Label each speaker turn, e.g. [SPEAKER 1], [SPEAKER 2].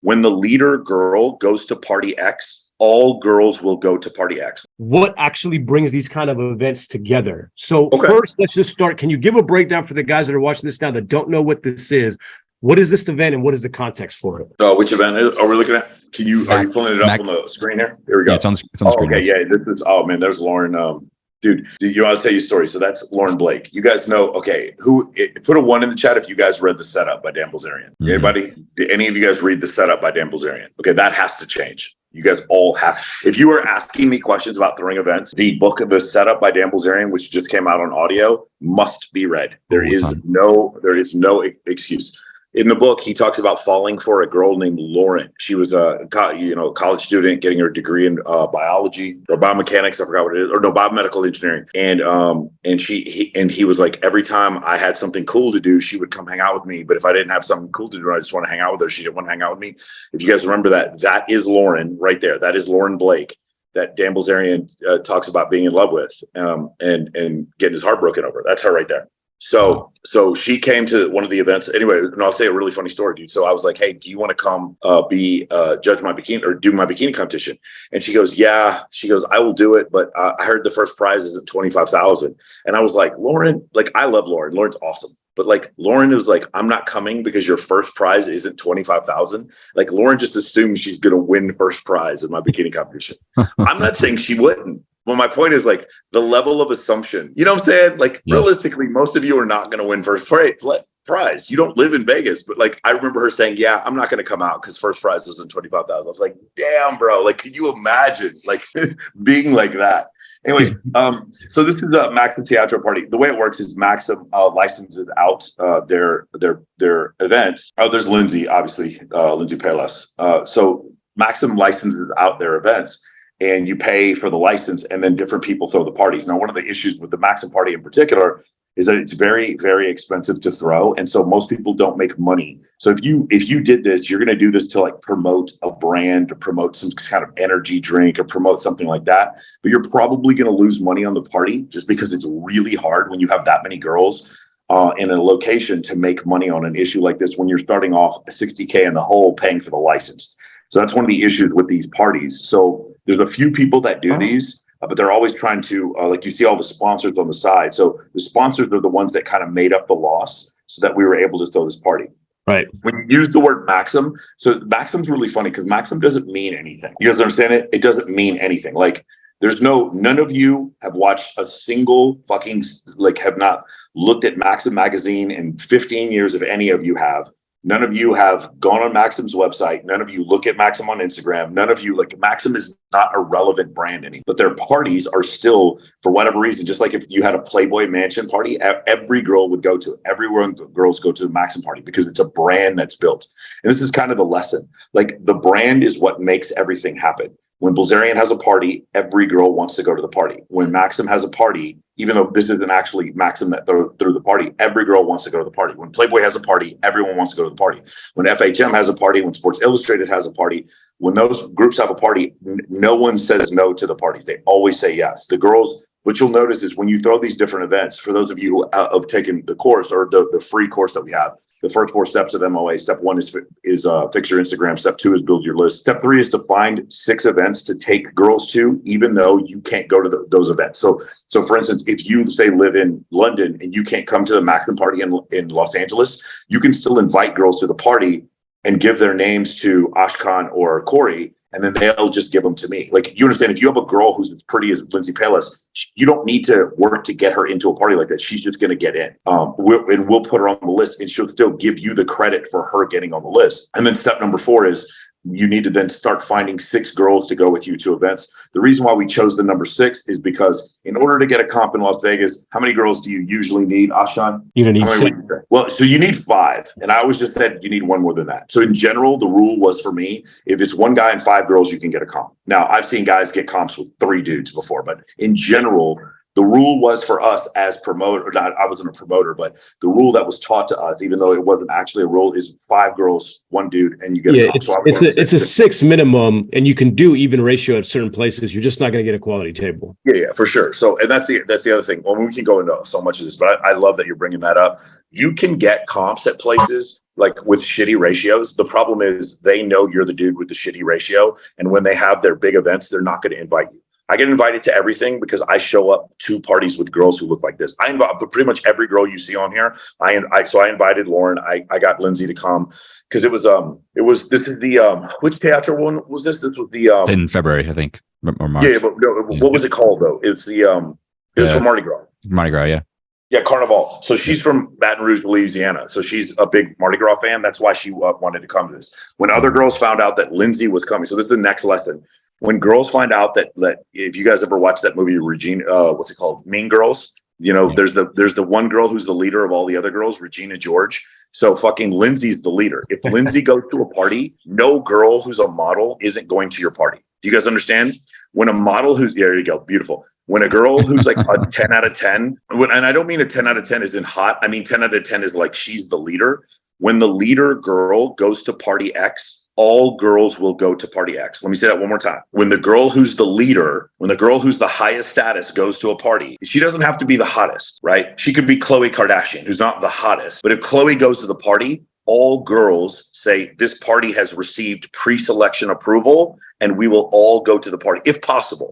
[SPEAKER 1] when the leader girl goes to party X, all girls will go to party X.
[SPEAKER 2] What actually brings these kind of events together? So first, let's just start. Can you give a breakdown for the guys that are watching this now that don't know what this is? What is this event and what is the context for it?
[SPEAKER 1] Which event are we looking at? Are you pulling it up on the screen here? Here we go.
[SPEAKER 3] Yeah, it's on the screen.
[SPEAKER 1] Okay, yeah. This is, oh man, there's Lauren. Dude, you want to tell you a story? So that's Lauren Blake. You guys know, okay, put a 1 in the chat if you guys read The Setup by Dan Bilzerian. Mm-hmm. Anybody? Did any of you guys read The Setup by Dan Bilzerian? Okay, that has to change. You guys all have. If you are asking me questions about throwing events, the book of The Setup by Dan Bilzerian, which just came out on audio, must be read. There is no excuse. In the book, he talks about falling for a girl named Lauren. She was a college student getting her degree in biology or biomechanics. I forgot what it is, or no, biomedical engineering. And he was like, every time I had something cool to do, she would come hang out with me. But if I didn't have something cool to do, I just want to hang out with her. She didn't want to hang out with me. If you guys remember that is Lauren right there. That is Lauren Blake that Dan Bilzerian talks about being in love with and getting his heart broken over. That's her right there. So she came to one of the events anyway, and I'll say a really funny story, dude. So I was like, hey, do you want to come judge my bikini or do my bikini competition? And she goes, yeah. She goes, I will do it, but I heard the first prize is at $25,000. And I was like, Lauren, like, I love Lauren. Lauren's awesome. But like, Lauren is like, I'm not coming because your first prize isn't $25,000. Like, Lauren just assumes she's going to win first prize in my bikini competition. I'm not saying she wouldn't. Well, my point is like the level of assumption, you know what I'm saying? Like realistically, most of you are not going to win first prize. You don't live in Vegas, but like, I remember her saying, yeah, I'm not going to come out because first prize wasn't $25,000. I was like, damn, bro. Like, could you imagine like being like that? Anyways, so this is a Maxim Teatro party. The way it works is Maxim licenses out their events. Oh, there's Lindsay, obviously, Lindsay Payless. So Maxim licenses out their events. And you pay for the license, and then different people throw the parties. Now, one of the issues with the Maxim party in particular is that it's very, very expensive to throw, and so most people don't make money. So if you did this, you're going to do this to like promote a brand, or promote some kind of energy drink, or promote something like that. But you're probably going to lose money on the party just because it's really hard when you have that many girls in a location to make money on an issue like this when you're starting off $60K in the hole paying for the license. So that's one of the issues with these parties. So there's a few people that do these, but they're always trying to, like you see all the sponsors on the side. So the sponsors are the ones that kind of made up the loss so that we were able to throw this party.
[SPEAKER 2] Right.
[SPEAKER 1] When you use the word Maxim, so Maxim's really funny because Maxim doesn't mean anything. You guys understand it? It doesn't mean anything. Like none of you have watched a single fucking, like have not looked at Maxim magazine in 15 years if any of you have. None of you have gone on Maxim's website. None of you look at Maxim on Instagram. None of you, like, Maxim is not a relevant brand anymore. But their parties are still, for whatever reason, just like if you had a Playboy Mansion party, every girl would go to it. Everyone, girls go to the Maxim party because it's a brand that's built. And this is kind of the lesson. Like, the brand is what makes everything happen. When Bilzerian has a party, every girl wants to go to the party. When Maxim has a party, even though this isn't actually Maxim that threw the party, every girl wants to go to the party. When Playboy has a party, everyone wants to go to the party. When FHM has a party, when Sports Illustrated has a party, when those groups have a party, no one says no to the parties. They always say yes. The girls, what you'll notice is when you throw these different events, for those of you who have taken the course or the free course that we have, the first 4 steps of MOA. Step 1 is fix your Instagram. Step 2 is build your list. Step 3 is to find 6 events to take girls to, even though you can't go to those events. So for instance, if you say live in London and you can't come to the Maxim party in Los Angeles, you can still invite girls to the party and give their names to Ashkan or Corey, and then they'll just give them to me. Like, you understand, if you have a girl who's as pretty as Lindsay Payless, you don't need to work to get her into a party like that. She's just going to get in. We'll put her on the list, and she'll still give you the credit for her getting on the list. And then step number 4 is you need to then start finding 6 girls to go with you to events. The reason why we chose the number 6 is because in order to get a comp in Las Vegas, how many girls do you usually need, Ashan?
[SPEAKER 2] You don't need 6.
[SPEAKER 1] Well, so you need 5. And I always just said you need 1 more than that. So in general, the rule was for me, if it's 1 guy and 5 girls, you can get a comp. Now, I've seen guys get comps with 3 dudes before, but in general, the rule was for us as promoter, not I wasn't a promoter, but the rule that was taught to us, even though it wasn't actually a rule, is 5 girls, 1 dude, and you get a comp.
[SPEAKER 2] It's a 6 minimum, and you can do even ratio at certain places. You're just not going to get a quality table.
[SPEAKER 1] Yeah, for sure. So, and that's the other thing. Well, we can go into so much of this, but I love that you're bringing that up. You can get comps at places like with shitty ratios. The problem is they know you're the dude with the shitty ratio. And when they have their big events, they're not going to invite you. I get invited to everything because I show up to parties with girls who look like this. I invite pretty much every girl you see on here. So I invited Lauren. I got Lindsay to come because it was this is the which theater one was this? This was the
[SPEAKER 3] in February, I think, or March.
[SPEAKER 1] Yeah, but no, what was it called though? It's the it was for Mardi Gras.
[SPEAKER 3] Mardi Gras, yeah.
[SPEAKER 1] Yeah, Carnival. So she's from Baton Rouge, Louisiana. So she's a big Mardi Gras fan. That's why she wanted to come to this. When other girls found out that Lindsay was coming, so this is the next lesson. When girls find out that if you guys ever watched that movie, Regina, what's it called? Mean Girls. You know, there's the one girl who's the leader of all the other girls, Regina George. So fucking Lindsay's the leader. If Lindsay goes to a party, no girl who's a model isn't going to your party. Do you guys understand? When a model there you go, beautiful. When a girl who's like a 10 out of 10, and I don't mean a 10 out of 10 isn't hot. I mean, 10 out of 10 is like she's the leader. When the leader girl goes to party X, all girls will go to party X. Let me say that one more time. When the girl who's the leader, when the girl who's the highest status goes to a party, she doesn't have to be the hottest, right? She could be Khloe Kardashian, who's not the hottest. But if Khloe goes to the party, all girls say this party has received pre-selection approval and we will all go to the party if possible.